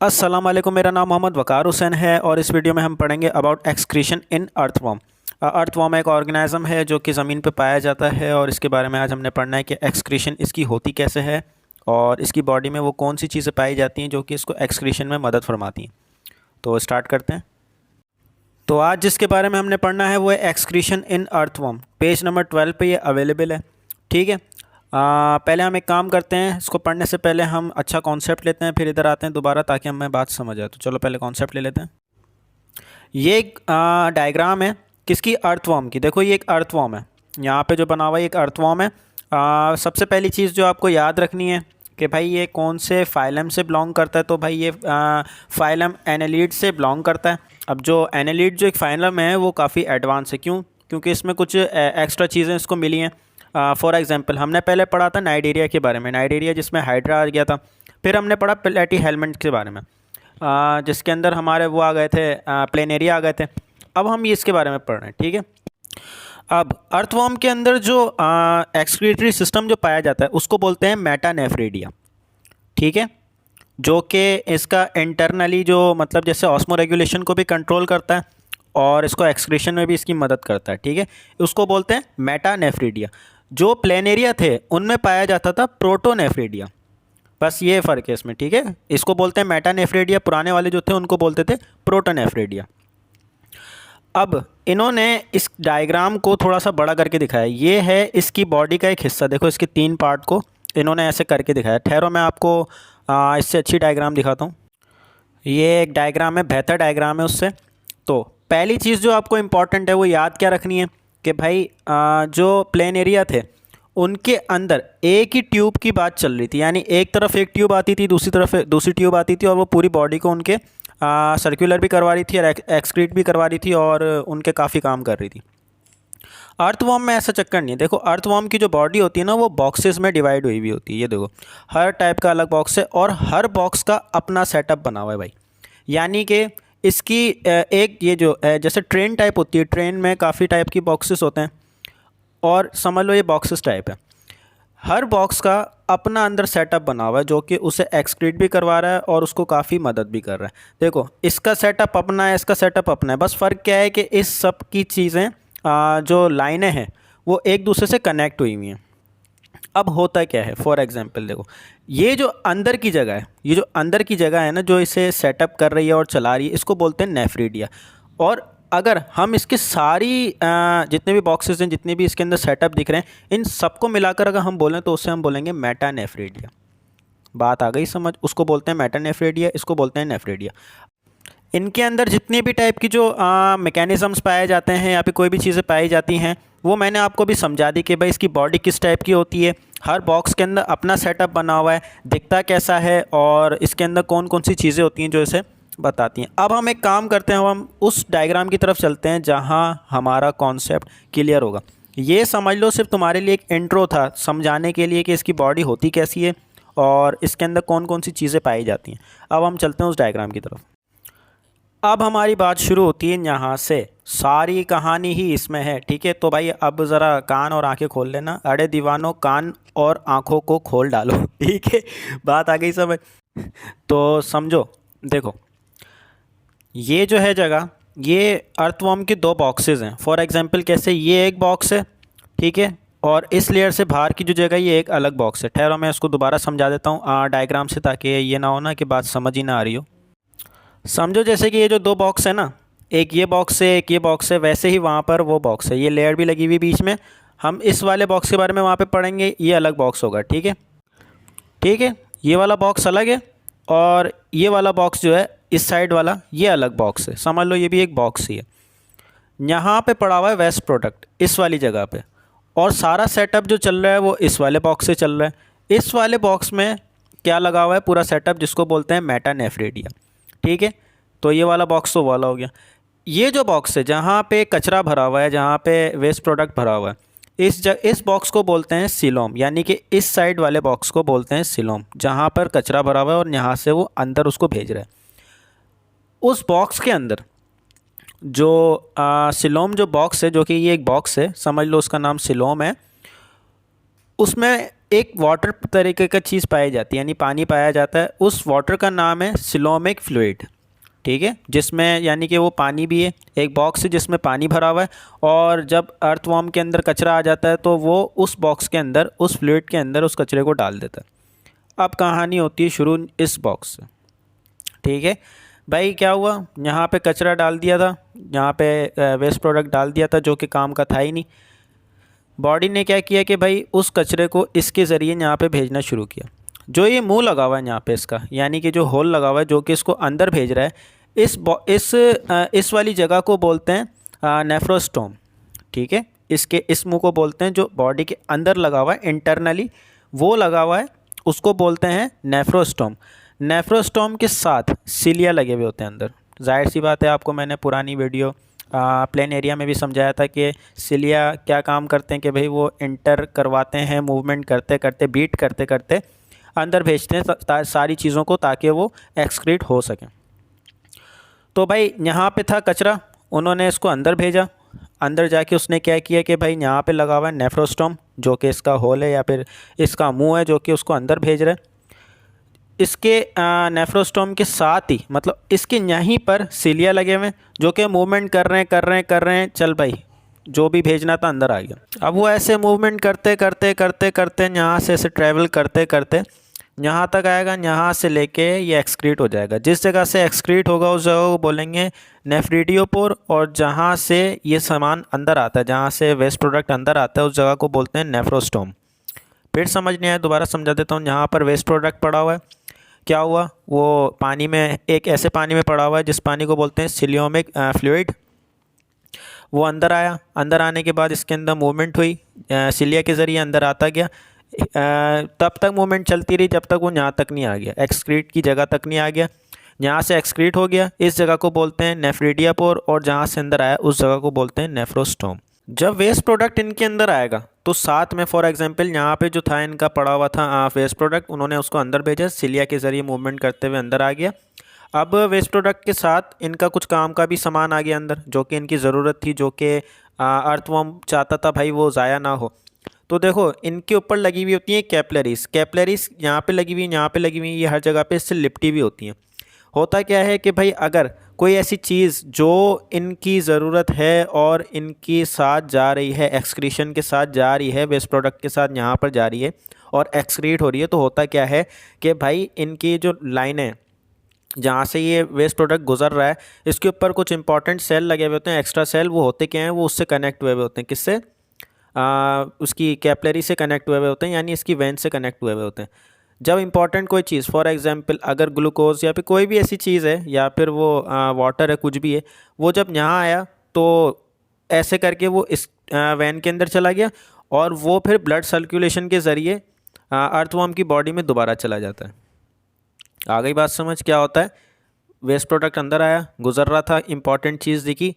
अस्सलाम वालेकुम। मेरा नाम मोहम्मद वकार हुसैन है और इस वीडियो में हम पढ़ेंगे about excretion in earthworm. Earthworm एक ऑर्गेनिज्म है जो कि ज़मीन पे पाया जाता है और इसके बारे में आज हमने पढ़ना है कि एक्सक्रीशन इसकी होती कैसे है और इसकी बॉडी में वो कौन सी चीज़ें पाई जाती हैं जो कि इसको एक्सक्रीशन में मदद फरमाती हैं। तो स्टार्ट करते हैं। तो आज जिसके बारे में हमने पढ़ना है वो है एक्सक्रीशन इन अर्थवर्म। पेज नंबर 12 पे ये अवेलेबल है। ठीक है। पहले हम एक काम करते हैं, इसको पढ़ने से पहले हम अच्छा कॉन्सेप्ट लेते हैं, फिर इधर आते हैं दोबारा ताकि हमें बात समझ आए। तो चलो पहले कॉन्सेप्ट ले लेते हैं। ये एक डायग्राम है किसकी, अर्थवर्म की। देखो ये एक अर्थवर्म है, यहाँ पे जो बना हुआ है एक अर्थवर्म है। सबसे पहली चीज़ जो आपको याद रखनी है कि भाई ये कौन से फाइलम से बिलोंग करता है। तो भाई ये फाइलम एनालिड से बिलोंग करता है। अब जो एनालिड जो एक फाइलम है वो काफ़ी एडवांस है। क्यों? क्योंकि इसमें कुछ एक्स्ट्रा चीज़ें इसको मिली हैं। फॉर एग्जांपल हमने पहले पढ़ा था नाइडेरिया के बारे में, नाइडेरिया जिसमें हाइड्रा आ गया था। फिर हमने पढ़ा प्लेटीहेल्मिंथ के बारे में, जिसके अंदर हमारे वो आ गए थे, प्लेनेरिया आ गए थे। अब हम ये इसके बारे में पढ़ रहे हैं। ठीक है। अब अर्थवर्म के अंदर जो एक्सक्रीटरी सिस्टम जो पाया जाता है उसको बोलते हैं मेटानेफ्रेडिया। ठीक है। जो कि इसका इंटरनली जो मतलब जैसे ऑस्मो रेगुलेशन को भी कंट्रोल करता है और इसको एक्सक्रीशन में भी इसकी मदद करता है। ठीक है। उसको बोलते हैं मेटानेफ्रेडिया। जो प्लेनेरिया थे उनमें पाया जाता था प्रोटोनेफ्रेडिया। बस ये फ़र्क है इसमें। ठीक है। इसको बोलते हैं मेटानेफ्रेडिया, पुराने वाले जो थे उनको बोलते थे प्रोटोनेफ्रेडिया। अब इन्होंने इस डायग्राम को थोड़ा सा बड़ा करके दिखाया। ये है इसकी बॉडी का एक हिस्सा। देखो इसके 3 पार्ट को इन्होंने ऐसे करके दिखाया। ठहरो मैं आपको इससे अच्छी डायग्राम दिखाता हूँ। ये एक डायग्राम है, बेहतर डायग्राम है उससे। तो पहली चीज़ जो आपको इम्पॉर्टेंट है वो याद क्या रखनी है कि भाई जो प्लेन एरिया थे उनके अंदर एक ही ट्यूब की बात चल रही थी। यानी एक तरफ एक ट्यूब आती थी, दूसरी तरफ दूसरी ट्यूब आती थी और वो पूरी बॉडी को उनके सर्कुलर भी करवा रही थी और एक्सक्रीट भी करवा रही थी और उनके काफ़ी काम कर रही थी। अर्थवर्म में ऐसा चक्कर नहीं है। देखो अर्थवर्म की जो बॉडी होती है ना वो बॉक्सेस में डिवाइड हुई हुई होती है। ये देखो हर टाइप का अलग बॉक्स है और हर बॉक्स का अपना सेटअप बना हुआ है भाई। यानी कि इसकी एक ये जो जैसे ट्रेन टाइप होती है, ट्रेन में काफ़ी टाइप की बॉक्सेस होते हैं और समझ लो ये बॉक्सेस टाइप है। हर बॉक्स का अपना अंदर सेटअप बना हुआ है जो कि उसे एक्सक्रीट भी करवा रहा है और उसको काफ़ी मदद भी कर रहा है। देखो इसका सेटअप अपना है, इसका सेटअप अपना है। बस फ़र्क क्या है कि इस सब की चीज़ें जो लाइनें हैं वो एक दूसरे से कनेक्ट हुई हुई हैं। अब होता क्या है, फॉर एग्जांपल देखो ये जो अंदर की जगह है, ये जो अंदर की जगह है ना जो इसे सेटअप कर रही है और चला रही है, इसको बोलते हैं नेफ्रीडिया। और अगर हम इसके सारी जितने भी बॉक्सेस हैं, जितने भी इसके अंदर सेटअप दिख रहे हैं, इन सबको मिलाकर अगर हम बोलें तो उससे हम बोलेंगे मेटानेफ्रेडिया। बात आ गई समझ? उसको बोलते हैं मेटानेफ्रेडिया, इसको बोलते हैं नेफ्रेडिया। इनके अंदर जितनी भी टाइप की जो मैकेनिज़म्स पाए जाते हैं या फिर कोई भी चीज़ें पाई जाती हैं वो मैंने आपको भी समझा दी कि भाई इसकी बॉडी किस टाइप की होती है। हर बॉक्स के अंदर अपना सेटअप बना हुआ है, दिखता कैसा है और इसके अंदर कौन कौन सी चीज़ें होती हैं जो इसे बताती हैं। अब हम एक काम करते हैं, हम उस डायग्राम की तरफ चलते हैं जहाँ हमारा कॉन्सेप्ट क्लियर होगा। ये समझ लो सिर्फ तुम्हारे लिए एक इंट्रो था समझाने के लिए कि इसकी बॉडी होती कैसी है और इसके अंदर कौन कौन सी चीज़ें पाई जाती हैं। अब हम चलते हैं उस डायग्राम की तरफ। अब हमारी बात शुरू होती है यहाँ से, सारी कहानी ही इसमें है। ठीक है। तो भाई अब ज़रा कान और आंखें खोल लेना। अरे दीवानों कान और आंखों को खोल डालो। ठीक है। बात आ गई समझ? तो समझो देखो ये जो है जगह, ये अर्थवर्म के 2 बॉक्सेस हैं। फॉर एग्जांपल कैसे, ये एक बॉक्स है। ठीक है। और इस लेयर से बाहर की जो जगह ये एक अलग बॉक्स है। ठहरो मैं इसको दोबारा समझा देता हूँ डायग्राम से, ताकि ये ना हो ना कि बात समझ ही ना आ रही हो। समझो जैसे कि ये जो 2 बॉक्स है ना, एक ये बॉक्स है एक ये बॉक्स है, वैसे ही वहाँ पर वो बॉक्स है, ये लेयर भी लगी हुई बीच में। हम इस वाले बॉक्स के बारे में वहाँ पे पढ़ेंगे, ये अलग बॉक्स होगा। ठीक है। ठीक है। ये वाला बॉक्स अलग है और ये वाला बॉक्स जो है इस साइड वाला ये अलग बॉक्स है। समझ लो ये भी एक बॉक्स ही है। यहाँ पे पड़ा हुआ है वेस्ट प्रोडक्ट इस वाली जगह पे और सारा सेटअप जो चल रहा है वो इस वाले बॉक्स से चल रहा है। इस वाले बॉक्स में क्या लगा हुआ है, पूरा सेटअप, जिसको बोलते हैं मेटानेफ्रेडिया। ठीक है। तो ये वाला बॉक्स तो वाला हो गया। ये जो बॉक्स है जहाँ पे कचरा भरा हुआ है, जहाँ पे वेस्ट प्रोडक्ट भरा हुआ है, इस बॉक्स को बोलते हैं सिलोम। यानी कि इस साइड वाले बॉक्स को बोलते हैं सिलोम, जहाँ पर कचरा भरा हुआ है और यहाँ से वो अंदर उसको भेज रहा है। उस बॉक्स के अंदर जो सिलोम जो बॉक्स है, जो कि ये एक बॉक्स है, समझ लो उसका नाम सिलोम है, उसमें एक वाटर तरीके का चीज़ पाई जाती है, यानी पानी पाया जाता है, उस वाटर का नाम है सिलोमिक फ्लूइड। ठीक है, जिसमें यानी कि वो पानी भी है, एक बॉक्स है जिसमें पानी भरा हुआ है, और जब अर्थवर्म के अंदर कचरा आ जाता है तो वो उस बॉक्स के अंदर, उस फ्लूइड के अंदर उस कचरे को डाल देता है। अब कहानी होती है शुरू इस बॉक्स से। ठीक है भाई, क्या हुआ, यहाँ पे कचरा डाल दिया था, यहाँ पे वेस्ट प्रोडक्ट डाल दिया था जो कि काम का था ही नहीं। बॉडी ने क्या किया कि भाई उस कचरे को इसके ज़रिए यहाँ पे भेजना शुरू किया। जो ये मुंह लगा हुआ है यहाँ पे इसका, यानी कि जो होल लगा हुआ है जो कि इसको अंदर भेज रहा है, इस वाली जगह को बोलते हैं नेफ्रोस्टोम। ठीक है, इस मुंह को बोलते हैं, जो बॉडी के अंदर लगा हुआ है इंटरनली वो लगा हुआ है, उसको बोलते हैं नेफ्रोस्टोम। नेफ्रोस्टोम के साथ सिलिया लगे हुए होते हैं अंदर। जाहिर सी बात है, आपको मैंने पुरानी वीडियो प्लेन एरिया में भी समझाया था कि सिलिया क्या काम करते हैं कि भाई वो इंटर करवाते हैं, मूवमेंट करते करते, बीट करते करते अंदर भेजते हैं सारी चीज़ों को, ताकि वो एक्सक्रीट हो सकें। तो भाई यहाँ पे था कचरा, उन्होंने इसको अंदर भेजा। अंदर जाके उसने क्या किया कि भाई यहाँ पे लगा हुआ है नेफ्रोस्टोम, जो कि इसका होल है या फिर इसका मुंह है, जो कि उसको अंदर भेज रहा है। इसके नेफ्रोस्टोम के साथ ही, मतलब इसके यहीं पर सिलिया लगे हुए हैं जो कि मूवमेंट कर रहे हैं, चल भाई जो भी भेजना था अंदर आ गया। अब वो ऐसे मूवमेंट करते करते करते करते यहाँ से ऐसे ट्रैवल करते करते यहाँ तक आएगा, यहाँ से लेके ये एक्सक्रीट हो जाएगा। जिस जगह से एक्सक्रीट होगा उस जगह को बोलेंगे नेफ्रिडियोपोर, और जहाँ से ये सामान अंदर आता है, जहाँ से वेस्ट प्रोडक्ट अंदर आता है, उस जगह को बोलते हैं नेफ्रोस्टोम। फिर समझ नहीं आया, दोबारा समझा देता हूँ। यहाँ पर वेस्ट प्रोडक्ट पड़ा हुआ है, क्या हुआ, वो पानी में, एक ऐसे पानी में पड़ा हुआ है जिस पानी को बोलते हैं सिलियोमिक फ्लूइड। वो अंदर आया, अंदर आने के बाद इसके अंदर मूवमेंट हुई, सिलिया के ज़रिए अंदर आता गया। तब तक मूवमेंट चलती रही जब तक वो यहाँ तक नहीं आ गया, एक्सक्रीट की जगह तक नहीं आ गया। यहाँ से एक्सक्रीट हो गया, इस जगह को बोलते हैं नेफ्रिडियोपोर, और जहाँ से अंदर आया उस जगह को बोलते हैं नेफ्रोस्टोम। जब वेस्ट प्रोडक्ट इनके अंदर आएगा तो साथ में, फॉर एग्जांपल यहाँ पे जो था इनका पड़ा हुआ था वेस्ट प्रोडक्ट, उन्होंने उसको अंदर भेजा, सिलिया के ज़रिए मूवमेंट करते हुए अंदर आ गया। अब वेस्ट प्रोडक्ट के साथ इनका कुछ काम का भी सामान आ गया अंदर, जो कि इनकी ज़रूरत थी, जो कि अर्थवर्म चाहता था भाई वो ज़ाया ना हो। तो देखो इनके ऊपर लगी हुई होती हैं कैपलरीज, कैपलरीज यहाँ पे लगी हुई, यहाँ पे लगी हुई, ये हर जगह पे इससे लिपटी हुई होती हैं। होता क्या है कि भाई अगर कोई ऐसी चीज़ जो इनकी ज़रूरत है और इनकी साथ जा रही है, एक्सक्रीशन के साथ जा रही है, वेस्ट प्रोडक्ट के साथ यहाँ पर जा रही है और एक्सक्रीट हो रही है, तो होता क्या है कि भाई इनकी जो लाइनें, जहाँ से ये वेस्ट प्रोडक्ट गुजर रहा है, इसके ऊपर कुछ इंपॉर्टेंट सेल लगे हुए होते हैं, एक्स्ट्रा सेल। वो होते क्या हैं, वो उससे कनेक्ट हुए हुए होते हैं, किससे, उसकी कैपलरी से कनेक्ट हुए हुए होते हैं, यानी इसकी वेन से कनेक्ट हुए हुए होते हैं। जब इंपॉर्टेंट कोई चीज़, फॉर एग्जांपल अगर ग्लूकोज या फिर कोई भी ऐसी चीज़ है, या फिर वो वाटर है, कुछ भी है, वो जब यहाँ आया तो ऐसे करके वो इस वेन के अंदर चला गया, और वो फिर ब्लड सर्कुलेशन के ज़रिए अर्थवर्म की बॉडी में दोबारा चला जाता है। आ गई बात समझ, क्या होता है, वेस्ट प्रोडक्ट अंदर आया, गुजर रहा था, इंपॉर्टेंट चीज़ दिखी,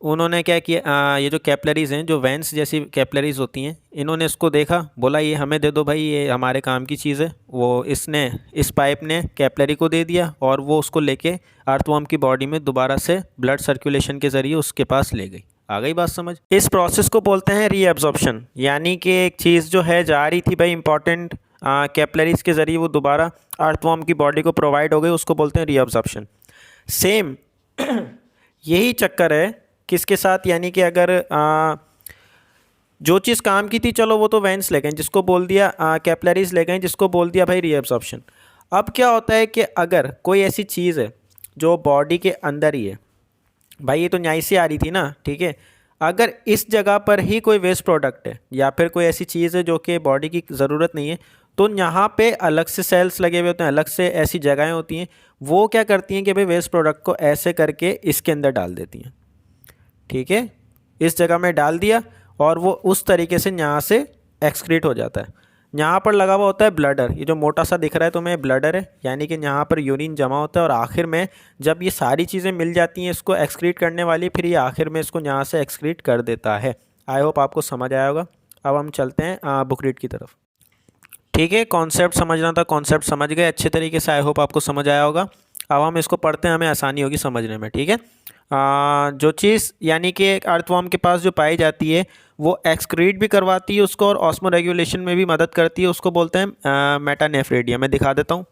उन्होंने क्या किया, ये जो कैपलरीज़ हैं, जो वेंस जैसी कैपलरीज़ होती हैं, इन्होंने इसको देखा, बोला ये हमें दे दो भाई, ये हमारे काम की चीज़ है। वो इसने, इस पाइप ने कैपलरी को दे दिया, और वो उसको लेके अर्थवर्म की बॉडी में दोबारा से ब्लड सर्कुलेशन के ज़रिए उसके पास ले गई। आ गई बात समझ। इस प्रोसेस को बोलते हैं रीएब्जॉर्प्शन, यानी कि एक चीज़ जो है जा रही थी भाई इंपॉर्टेंट कैपलरीज़ के ज़रिए, वो दोबारा अर्थवर्म की बॉडी को प्रोवाइड हो गई, उसको बोलते हैं रीएब्जॉर्प्शन। सेम यही चक्कर है किसके साथ, यानी कि अगर जो चीज़ काम की थी, चलो वो तो वेंस ले गए, जिसको बोल दिया कैपलरीज ले गए, जिसको बोल दिया भाई रीएब्जॉर्प्शन। अब क्या होता है कि अगर कोई ऐसी चीज़ है जो बॉडी के अंदर ही है, भाई ये तो न्याय से आ रही थी ना, ठीक है, अगर इस जगह पर ही कोई वेस्ट प्रोडक्ट है या फिर कोई ऐसी चीज़ है जो कि बॉडी की ज़रूरत नहीं है, तो यहाँ पे अलग से सेल्स लगे हुए होते हैं, अलग से ऐसी जगहें होती हैं, वो क्या करती हैं कि भाई वेस्ट प्रोडक्ट को ऐसे करके इसके अंदर डाल देती हैं। ठीक है, इस जगह में डाल दिया, और वो उस तरीके से यहाँ से एक्सक्रीट हो जाता है। यहाँ पर लगा हुआ होता है ब्लडर, ये जो मोटा सा दिख रहा है तुम्हें ब्लडर है, यानी कि यहाँ पर यूरिन जमा होता है, और आखिर में जब ये सारी चीज़ें मिल जाती हैं इसको एक्सक्रीट करने वाली, फिर ये आखिर में इसको यहाँ से एक्सक्रीट कर देता है। आई होप आपको समझ आया होगा। अब हम चलते हैं बुक रीड की तरफ। ठीक है, कॉन्सेप्ट समझना था, कॉन्सेप्ट समझ गए अच्छे तरीके से, आई होप आपको समझ आया होगा। अब हम इसको पढ़ते हैं, हमें आसानी होगी समझने में। ठीक है, जो चीज़ यानी कि एक अर्थवर्म के पास जो पाई जाती है वो एक्सक्रीट भी करवाती है उसको और ऑस्मो रेगुलेशन में भी मदद करती है, उसको बोलते हैं मेटानेफ्रेडिया। मैं दिखा देता हूँ,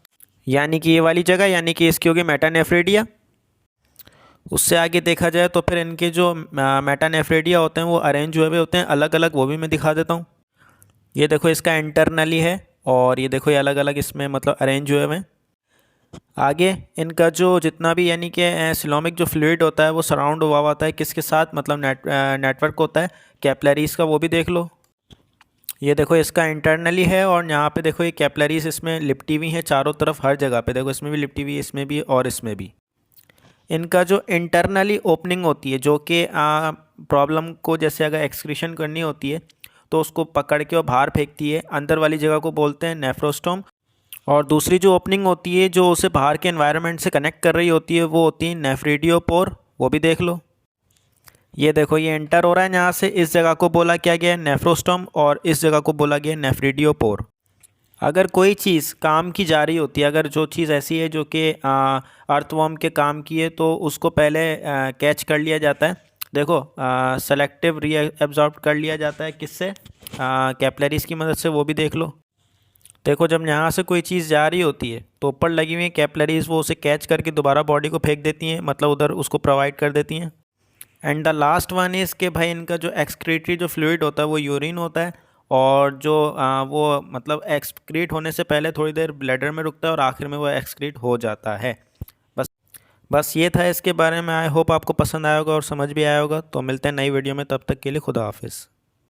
यानी कि ये वाली जगह, यानी कि इसकी होगी मेटानेफ्रेडिया। उससे आगे देखा जाए तो फिर इनके जो मेटानेफ्रेडिया होते हैं वो अरेंज हुए हुए होते हैं अलग अलग, वो भी मैं दिखा देता हूँ। ये देखो इसका इंटरनली है और ये देखो ये अलग अलग इसमें मतलब अरेंज हुए हुए हैं। आगे इनका जो जितना भी यानी कि सिलोमिक जो फ्लूइड होता है वो सराउंड हुआ होता है किसके साथ, मतलब नेटवर्क होता है कैपलरीज का, वो भी देख लो। ये देखो इसका इंटरनली है और यहाँ पे देखो ये कैपलरीज इसमें लिपटी हुई हैं चारों तरफ, हर जगह पे देखो, इसमें भी लिपटी हुई है, इसमें भी और इसमें भी। इनका जो इंटरनली ओपनिंग होती है जो कि प्रॉब्लम को जैसे अगर एक्सक्रीशन करनी होती है तो उसको पकड़ के और बाहर फेंकती है, अंदर वाली जगह को बोलते हैं नेफ्रोस्टोम। और दूसरी जो ओपनिंग होती है जो उसे बाहर के एनवायरनमेंट से कनेक्ट कर रही होती है वो होती है नेफ्रिडियोपोर, वो भी देख लो। ये देखो ये एंटर हो रहा है यहाँ से, इस जगह को बोला क्या गया नेफ्रोस्टोम और इस जगह को बोला गया नेफ्रिडियोपोर। अगर कोई चीज़ काम की जा रही होती है, अगर जो चीज़ ऐसी है जो कि अर्थवर्म के काम की है तो उसको पहले कैच कर लिया जाता है। देखो सेलेक्टिव री एब्जॉर्ब कर लिया जाता है किससे, कैपलरीज की मदद से, वो भी देख लो। देखो जब यहाँ से कोई चीज़ जा रही होती है तो ऊपर लगी हुई है कैपलरीज, वो उसे कैच करके दोबारा बॉडी को फेंक देती हैं, मतलब उधर उसको प्रोवाइड कर देती हैं। And the last one is के भाई इनका जो एक्सक्रीटरी जो फ्लूइड होता है वो यूरिन होता है और जो वो मतलब एक्सक्रीट होने से पहले थोड़ी देर ब्लैडर में रुकता है और आखिर में वो एक्सक्रीट हो जाता है। बस बस ये था इसके बारे में। आई होप आपको पसंद आया होगा और समझ भी आया होगा। तो मिलते हैं नई वीडियो में, तब तक के लिए खुदा हाफिज़।